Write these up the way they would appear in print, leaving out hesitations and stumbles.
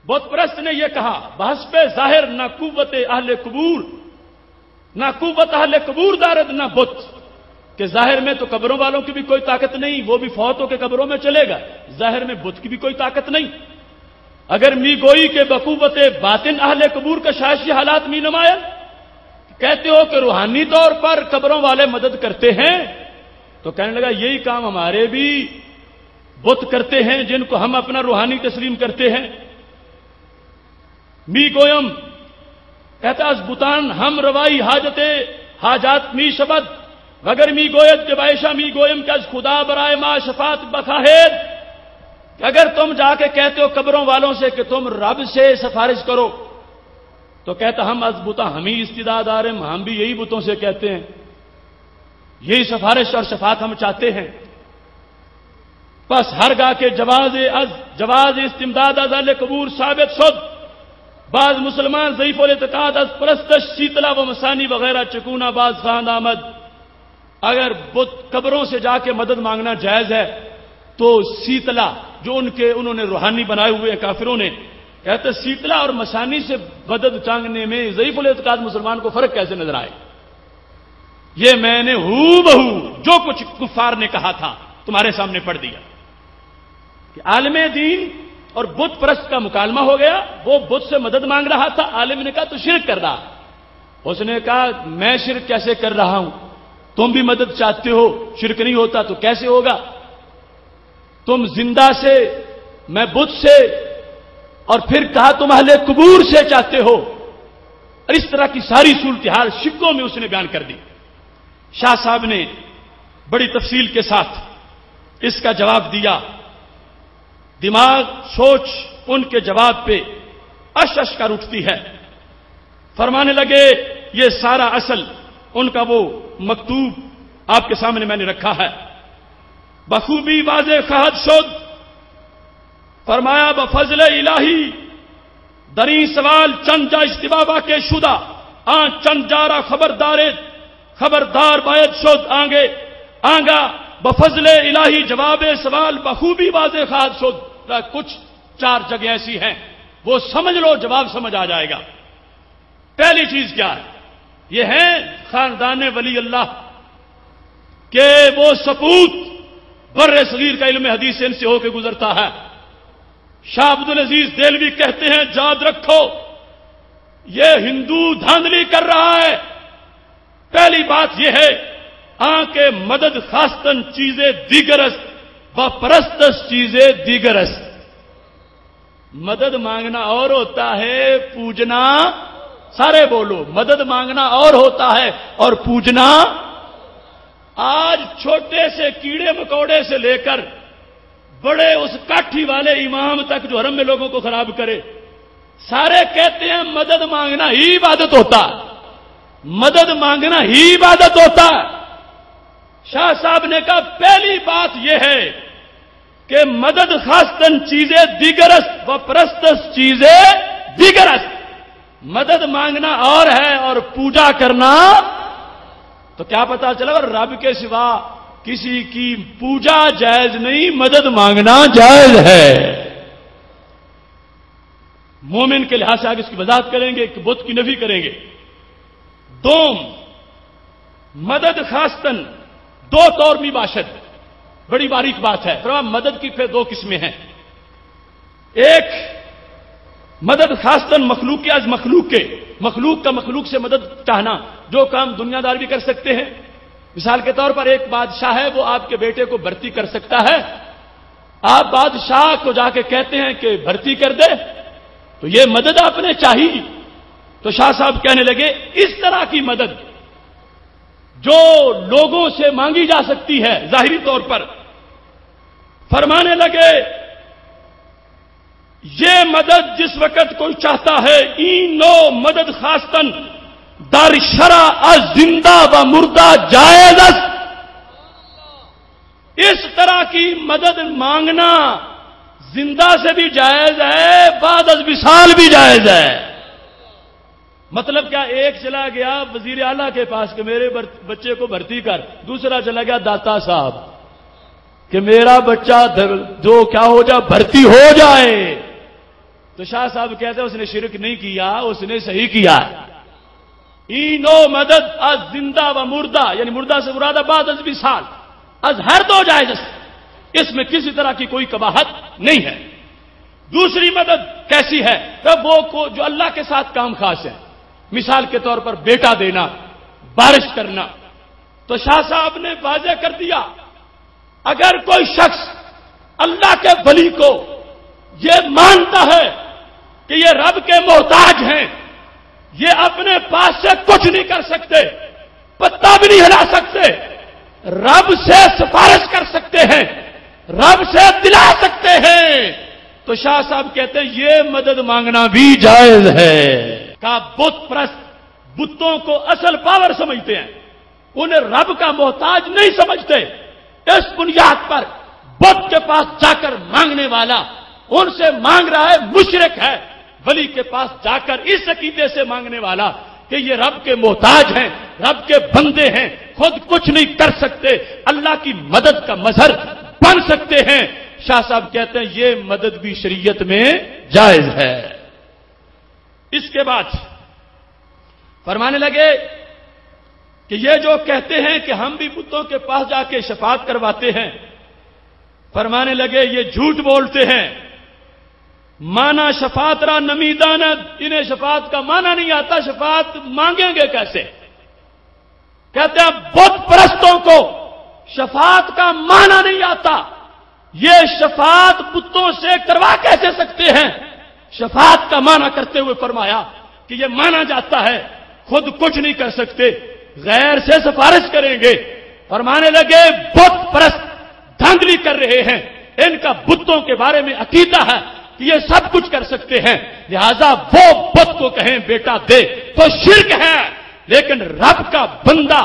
بت پرست نے یہ کہا بحث پہ ظاہر نہ قوت اہل قبور، نہ قوت اہل قبور دارد نہ بت، کہ ظاہر میں تو قبروں والوں کی بھی کوئی طاقت نہیں، وہ بھی فوت ہو کے قبروں میں چلے گا، ظاہر میں بت کی بھی کوئی طاقت نہیں۔ اگر می گوئی کے بقوت باطن اہل قبور کا شاشی حالات می نمایاں، کہتے ہو کہ روحانی طور پر قبروں والے مدد کرتے ہیں، تو کہنے لگا یہی کام ہمارے بھی بت کرتے ہیں جن کو ہم اپنا روحانی تسلیم کرتے ہیں۔ می گویم کہتا از بتان ہم روائی حاجات می شبد، وگر می گوید کہ بائشہ می گویم کہ از خدا برائے ما شفاعت بخواہد، کہ اگر تم جا کے کہتے ہو قبروں والوں سے کہ تم رب سے سفارش کرو، تو کہتا ہم از بتا ہم ہی استداد آرم، ہم بھی یہی بتوں سے کہتے ہیں، یہی سفارش اور شفاعت ہم چاہتے ہیں۔ پس ہرگاہ کے جواز استمداد از اہل قبور ثابت شد، بعض مسلمان ضعیف الاعتقاد از پرستش شیتلا و مسانی وغیرہ چکونا باز خواند آمد۔ اگر بت قبروں سے جا کے مدد مانگنا جائز ہے تو سیتلا جو انہوں نے روحانی بنائے ہوئے ہیں کافروں نے، کہتے سیتلا اور مسانی سے مدد چانگنے میں ضعیف الاعتقاد مسلمان کو فرق کیسے نظر آئے؟ یہ میں نے ہو بہو جو کچھ کفار نے کہا تھا تمہارے سامنے پڑھ دیا کہ عالم دین اور بت پرست کا مکالمہ ہو گیا، وہ بت سے مدد مانگ رہا تھا، عالم نے کہا تو شرک کر رہا، اس نے کہا میں شرک کیسے کر رہا ہوں، تم بھی مدد چاہتے ہو، شرک نہیں ہوتا تو کیسے ہوگا؟ تم زندہ سے، میں بت سے، اور پھر کہا تم اہل قبور سے چاہتے ہو، اور اس طرح کی ساری صورتحال شکوں میں اس نے بیان کر دی۔ شاہ صاحب نے بڑی تفصیل کے ساتھ اس کا جواب دیا، دماغ سوچ ان کے جواب پہ اش کر اٹھتی ہے۔ فرمانے لگے یہ سارا اصل ان کا وہ مکتوب آپ کے سامنے میں نے رکھا ہے، بخوبی واضح خواہد شد۔ فرمایا بفضل الہی دری سوال چند جا استبابہ کے شدہ آن چند جارا خبردار باید شد آنگا بفضل الہی جواب سوال بخوبی واضح خواہد شد۔ کچھ 4 جگہ ایسی ہیں وہ سمجھ لو جواب سمجھ آ جائے گا۔ پہلی چیز کیا ہے؟ یہ ہے خاندان ولی اللہ کہ وہ سپوت بر صغیر کا علم حدیث ان سے ہو کے گزرتا ہے۔ شاہ عبدالعزیز دہلوی کہتے ہیں یاد رکھو یہ ہندو دھاندلی کر رہا ہے۔ پہلی بات یہ ہے کے مدد خاصتن چیزیں دیگر است و پرستش چیزیں دیگر است۔ مدد مانگنا اور ہوتا ہے، پوجنا، سارے بولو، مدد مانگنا اور ہوتا ہے اور پوجنا۔ آج چھوٹے سے کیڑے مکوڑے سے لے کر بڑے اس کاٹھی والے امام تک جو حرم میں لوگوں کو خراب کرے، سارے کہتے ہیں مدد مانگنا ہی عبادت ہوتا، مدد مانگنا ہی عبادت ہوتا۔ شاہ صاحب نے کہا پہلی بات یہ ہے کہ مدد خاصتن چیزیں دیگر است و پرستش چیزیں دیگر است۔ مدد مانگنا اور ہے اور پوجا کرنا، تو کیا پتا چلا رب کے سوا کسی کی پوجا جائز نہیں، مدد مانگنا جائز ہے۔ مومن کے لحاظ سے آگے اس کی وضاحت کریں گے کہ بت کی نفی کریں گے۔ دوم مدد خاصتن 2 طور میں باشد، بڑی باریک بات ہے۔ مدد کی پھر 2 قسمیں ہیں۔ ایک مدد خاصتن مخلوق کے از مخلوق کا مخلوق سے مدد چاہنا، جو کام دنیا دار بھی کر سکتے ہیں۔ مثال کے طور پر ایک بادشاہ ہے، وہ آپ کے بیٹے کو بھرتی کر سکتا ہے، آپ بادشاہ کو جا کے کہتے ہیں کہ بھرتی کر دے، تو یہ مدد آپ نے چاہی۔ تو شاہ صاحب کہنے لگے اس طرح کی مدد جو لوگوں سے مانگی جا سکتی ہے ظاہری طور پر، فرمانے لگے یہ مدد جس وقت کوئی چاہتا ہے این نو مدد خاصتن در شرع از زندہ و مردہ جائز است۔ اس طرح کی مدد مانگنا زندہ سے بھی جائز ہے، بعد از وصال بھی جائز ہے۔ مطلب کیا؟ ایک چلا گیا وزیر اعلیٰ کے پاس کہ میرے بچے کو بھرتی کر، دوسرا چلا گیا داتا صاحب کہ میرا بچہ جو کیا ہو جائے، بھرتی ہو جائے۔ تو شاہ صاحب کہتے ہیں اس نے شرک نہیں کیا، اس نے صحیح کیا۔ اینو مدد از زندہ و مردہ، یعنی مردہ سے مراد بعد از وصال، از ہر دو جائز، اس میں کسی طرح کی کوئی قباحت نہیں ہے۔ دوسری مدد کیسی ہے؟ تب وہ کو جو اللہ کے ساتھ کام خاص ہے، مثال کے طور پر بیٹا دینا، بارش کرنا۔ تو شاہ صاحب نے واضح کر دیا، اگر کوئی شخص اللہ کے ولی کو یہ مانتا ہے کہ یہ رب کے محتاج ہیں، یہ اپنے پاس سے کچھ نہیں کر سکتے، پتا بھی نہیں ہلا سکتے، رب سے سفارش کر سکتے ہیں، رب سے دلا سکتے ہیں، تو شاہ صاحب کہتے ہیں یہ مدد مانگنا بھی جائز ہے۔ کہ بت پرست بتوں کو اصل پاور سمجھتے ہیں، انہیں رب کا محتاج نہیں سمجھتے، اس بنیاد پر بت کے پاس جا کر مانگنے والا ان سے مانگ رہا ہے، مشرک ہے۔ ولی کے پاس جا کر اس عقیدے سے مانگنے والا کہ یہ رب کے محتاج ہیں، رب کے بندے ہیں، خود کچھ نہیں کر سکتے، اللہ کی مدد کا مظہر بن سکتے ہیں، شاہ صاحب کہتے ہیں یہ مدد بھی شریعت میں جائز ہے۔ اس کے بعد فرمانے لگے کہ یہ جو کہتے ہیں کہ ہم بھی بتوں کے پاس جا کے شفاعت کرواتے ہیں، فرمانے لگے یہ جھوٹ بولتے ہیں۔ مانا شفاعت را نمی داند، انہیں شفاعت کا مانا نہیں آتا، شفاعت مانگیں گے کیسے؟ کہتے ہیں بت پرستوں کو شفاعت کا مانا نہیں آتا، یہ شفاعت بتوں سے کروا کیسے سکتے ہیں؟ شفاعت کا مانا کرتے ہوئے فرمایا کہ یہ مانا جاتا ہے خود کچھ نہیں کر سکتے، غیر سے سفارش کریں گے۔ فرمانے لگے بت پرست دھاندلی کر رہے ہیں، ان کا بتوں کے بارے میں عقیدہ ہے کہ یہ سب کچھ کر سکتے ہیں، لہذا وہ بت کو کہیں بیٹا دے تو شرک ہے، لیکن رب کا بندہ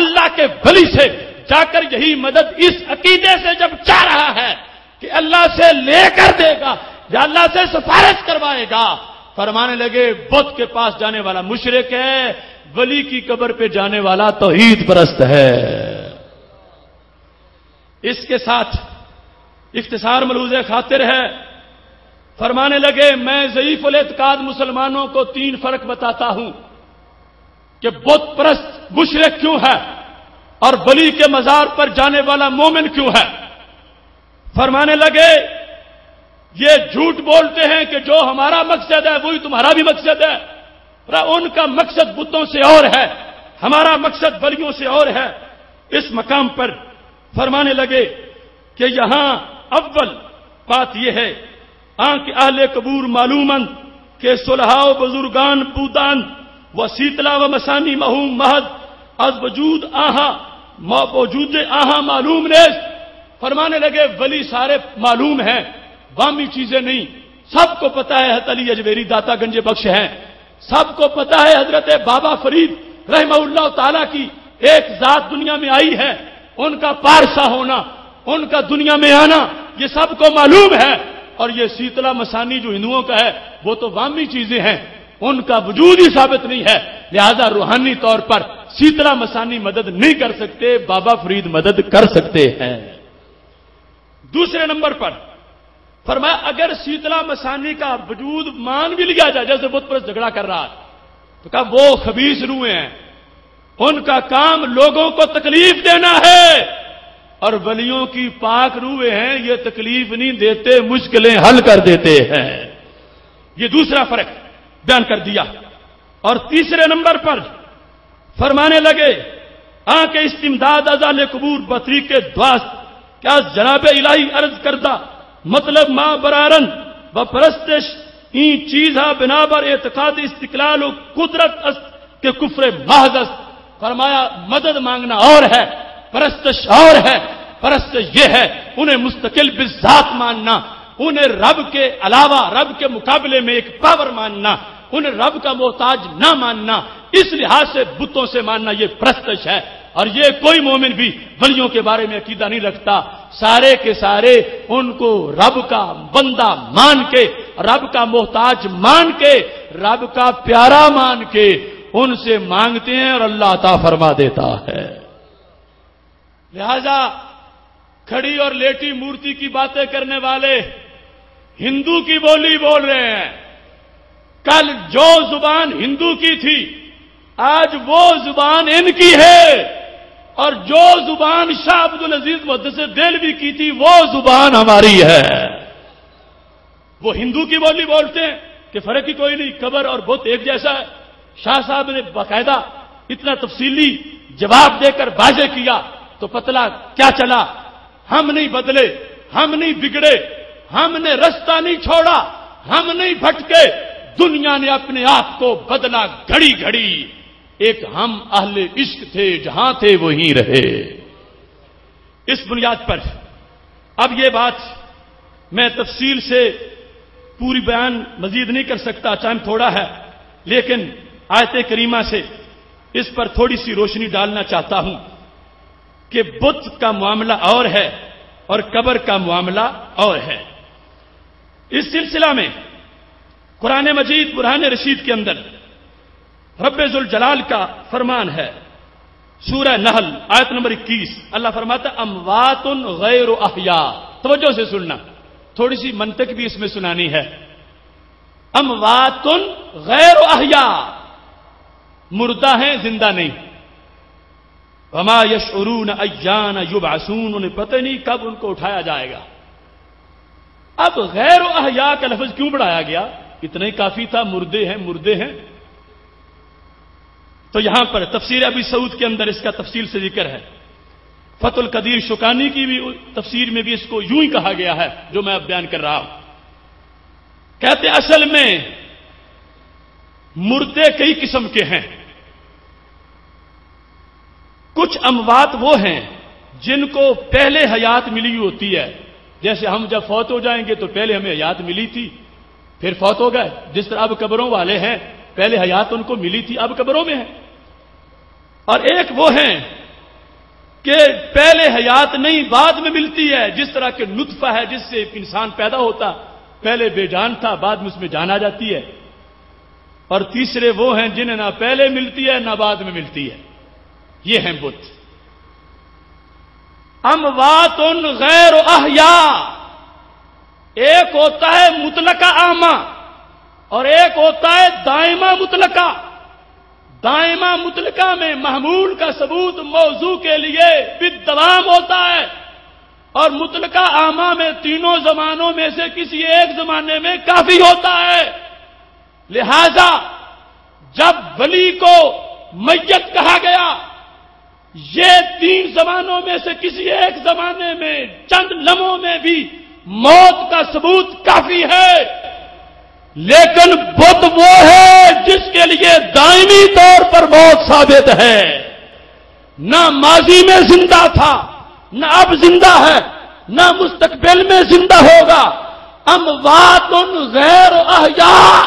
اللہ کے ولی سے جا کر یہی مدد اس عقیدے سے جب چاہ رہا ہے کہ اللہ سے لے کر دے گا یا اللہ سے سفارش کروائے گا، فرمانے لگے بت کے پاس جانے والا مشرک ہے، ولی کی قبر پہ جانے والا توحید پرست ہے۔ اس کے ساتھ اختصار ملحوظ خاطر ہے، فرمانے لگے میں ضعیف الاعتقاد مسلمانوں کو 3 فرق بتاتا ہوں کہ بت پرست مشرک کیوں ہے اور ولی کے مزار پر جانے والا مومن کیوں ہے۔ فرمانے لگے یہ جھوٹ بولتے ہیں کہ جو ہمارا مقصد ہے وہی تمہارا بھی مقصد ہے، ان کا مقصد بتوں سے اور ہے، ہمارا مقصد ولیوں سے اور ہے۔ اس مقام پر فرمانے لگے کہ یہاں اول بات یہ ہے کہ اہل قبور معلومند کہ صلحاء و بزرگان بودان و سیتلا و مسانی مہوم مہد از وجود آہا معلوم نیست۔ فرمانے لگے ولی سارے معلوم ہیں، وامی چیزیں نہیں، سب کو پتا ہے حضرت علی اجمیری داتا گنج بخش ہیں، سب کو پتا ہے حضرت بابا فرید رحمہ اللہ تعالی کی ایک ذات دنیا میں آئی ہے، ان کا پارسا ہونا، ان کا دنیا میں آنا، یہ سب کو معلوم ہے۔ اور یہ سیتلا مسانی جو ہندوؤں کا ہے وہ تو وامی چیزیں ہیں، ان کا وجود ہی ثابت نہیں ہے، لہذا روحانی طور پر سیتلا مسانی مدد نہیں کر سکتے، بابا فرید مدد کر سکتے ہیں۔ دوسرے نمبر پر فرمایا اگر سیتلا مسانی کا وجود مان بھی لیا جائے، جیسے بت پرست جھگڑا کر رہا ہے تو کہا وہ خبیث روحیں ہیں، ان کا کام لوگوں کو تکلیف دینا ہے، اور ولیوں کی پاک روحیں ہیں، یہ تکلیف نہیں دیتے، مشکلیں حل کر دیتے ہیں۔ یہ دوسرا فرق بیان کر دیا۔ اور تیسرے نمبر پر فرمانے لگے کہ استمداد ازال قبور بطریق کے دواست کیا جناب الہی عرض کردہ مطلب ماں برارن و پرستش این چیزہ بنا بر اعتقاد استقلال و قدرت است کہ کفر محض است۔ فرمایا مدد مانگنا اور ہے، پرستش اور ہے، پرستش یہ ہے انہیں مستقل بذات ماننا، انہیں رب کے علاوہ رب کے مقابلے میں ایک پاور ماننا، انہیں رب کا محتاج نہ ماننا، اس لحاظ سے بتوں سے ماننا یہ پرستش ہے۔ اور یہ کوئی مومن بھی ولیوں کے بارے میں عقیدہ نہیں رکھتا، سارے کے سارے ان کو رب کا بندہ مان کے، رب کا محتاج مان کے، رب کا پیارا مان کے ان سے مانگتے ہیں اور اللہ عطا فرما دیتا ہے۔ لہذا کھڑی اور لیٹی مورتی کی باتیں کرنے والے ہندو کی بولی بول رہے ہیں. کل جو زبان ہندو کی تھی آج وہ زبان ان کی ہے، اور جو زبان شاہ عبدالعزیز محدث دہلوی کی تھی وہ زبان ہماری ہے. وہ ہندو کی بولی بولتے ہیں کہ فرق ہی کوئی نہیں، قبر اور بت ایک جیسا ہے. شاہ صاحب نے باقاعدہ اتنا تفصیلی جواب دے کر واضح کیا تو پتلا کیا چلا. ہم نہیں بدلے، ہم نہیں بگڑے، ہم نے رستہ نہیں چھوڑا، ہم نہیں بھٹکے. دنیا نے اپنے آپ کو بدلا گھڑی گھڑی. ایک ہم اہل عشق تھے، جہاں تھے وہیں رہے. اس بنیاد پر اب یہ بات میں تفصیل سے پوری بیان مزید نہیں کر سکتا، ٹائم تھوڑا ہے، لیکن آیت کریمہ سے اس پر تھوڑی سی روشنی ڈالنا چاہتا ہوں کہ بت کا معاملہ اور ہے اور قبر کا معاملہ اور ہے. اس سلسلہ میں قرآن مجید برہان رشید کے اندر رب ذوالجلال کا فرمان ہے. سورہ نحل آیت نمبر 21 اللہ فرماتا ہے اموات غیر احیاء. توجہ سے سننا، تھوڑی سی منطق بھی اس میں سنانی ہے. اموات غیر احیاء، مردہ ہیں، زندہ نہیں. وما یشعرون ایان یبعثون، انہیں پتہ نہیں کب ان کو اٹھایا جائے گا. اب غیر احیاء کا لفظ کیوں بڑھایا گیا؟ اتنا ہی کافی تھا، مردے ہیں مردے ہیں. تو یہاں پر تفسیر ابی سعود کے اندر اس کا تفصیل سے ذکر ہے. فتح القدیر شوکانی کی بھی تفسیر میں بھی اس کو یوں ہی کہا گیا ہے جو میں اب بیان کر رہا ہوں. کہتے ہیں اصل میں مردے کئی قسم کے ہیں. کچھ اموات وہ ہیں جن کو پہلے حیات ملی ہوتی ہے، جیسے ہم جب فوت ہو جائیں گے تو پہلے ہمیں حیات ملی تھی پھر فوت ہو گئے. جس طرح اب قبروں والے ہیں، پہلے حیات ان کو ملی تھی اب قبروں میں ہیں. اور ایک وہ ہیں کہ پہلے حیات نہیں بعد میں ملتی ہے، جس طرح کہ نطفہ ہے جس سے انسان پیدا ہوتا، پہلے بے جان تھا بعد میں اس میں جان آ جاتی ہے. اور تیسرے وہ ہیں جنہیں نہ پہلے ملتی ہے نہ بعد میں ملتی ہے. یہ ہیں بت. اموات غیر احیاء، ایک ہوتا ہے مطلقہ عامہ اور ایک ہوتا ہے دائمہ مطلقہ. دائمہ مطلقہ میں محمول کا ثبوت موضوع کے لیے بالدوام ہوتا ہے، اور مطلقہ عامہ میں تینوں زمانوں میں سے کسی ایک زمانے میں کافی ہوتا ہے. لہذا جب ولی کو میت کہا گیا، یہ تین زمانوں میں سے کسی ایک زمانے میں چند لمحوں میں بھی موت کا ثبوت کافی ہے. لیکن بت وہ ہے جس کے لیے دائمی طور پر موت ثابت ہے. نہ ماضی میں زندہ تھا، نہ اب زندہ ہے، نہ مستقبل میں زندہ ہوگا. اموات غیر احیاء،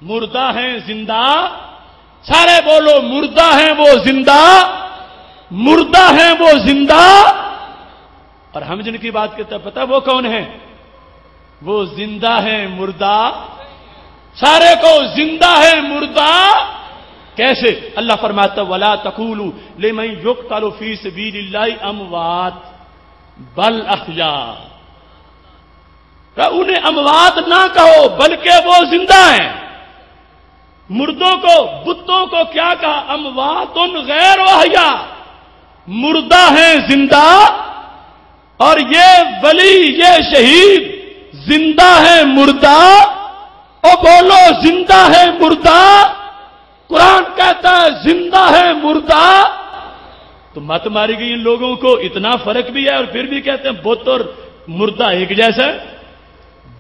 مردہ ہیں زندہ. سارے بولو مردہ ہیں وہ زندہ، مردہ ہیں وہ زندہ. اور ہم جن کی بات کرتے ہیں پتہ وہ کون ہیں؟ وہ زندہ ہیں مردہ. سارے کو زندہ ہے مردہ. کیسے؟ اللہ فرماتا ولا تقولوا لمن يقتل في سبيل الله اموات بل احیاء. انہیں اموات نہ کہو بلکہ وہ زندہ ہیں. مردوں کو، بتوں کو کیا کہا؟ اموات غیر احیاء، مردہ ہیں زندہ. اور یہ ولی، یہ شہید زندہ ہے مردہ. او بولو زندہ ہے مردہ. قرآن کہتا ہے زندہ ہے مردہ. تو مت ماری گئی ان لوگوں کو. اتنا فرق بھی ہے اور پھر بھی کہتے ہیں بت اور مردہ ایک جیسا.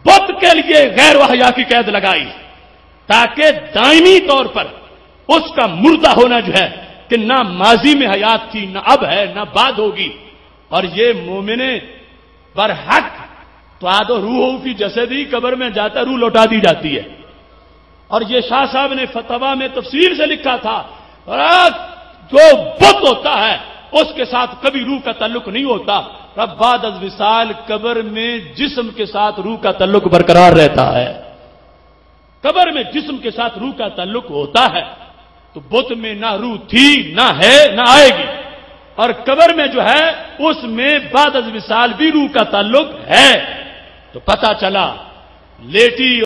بت کے لیے غیر احیاء کی قید لگائی تاکہ دائمی طور پر اس کا مردہ ہونا جو ہے کہ نہ ماضی میں حیات تھی، نہ اب ہے، نہ بعد ہوگی. اور یہ مومن برحق تو آدھو روح فی جسدی، قبر میں جاتا روح لوٹا دی جاتی ہے. اور یہ شاہ صاحب نے فتویٰ میں تفصیل سے لکھا تھا جو بت ہوتا ہے اس کے ساتھ کبھی روح کا تعلق نہیں ہوتا. رب بعد از وصال قبر میں جسم کے ساتھ روح کا تعلق برقرار رہتا ہے. قبر میں جسم کے ساتھ روح کا تعلق ہوتا ہے. تو بت میں نہ روح تھی، نہ ہے، نہ آئے گی. اور قبر میں جو ہے اس میں بعد از وصال بھی روح کا تعلق ہے. تو پتہ چلا لیٹی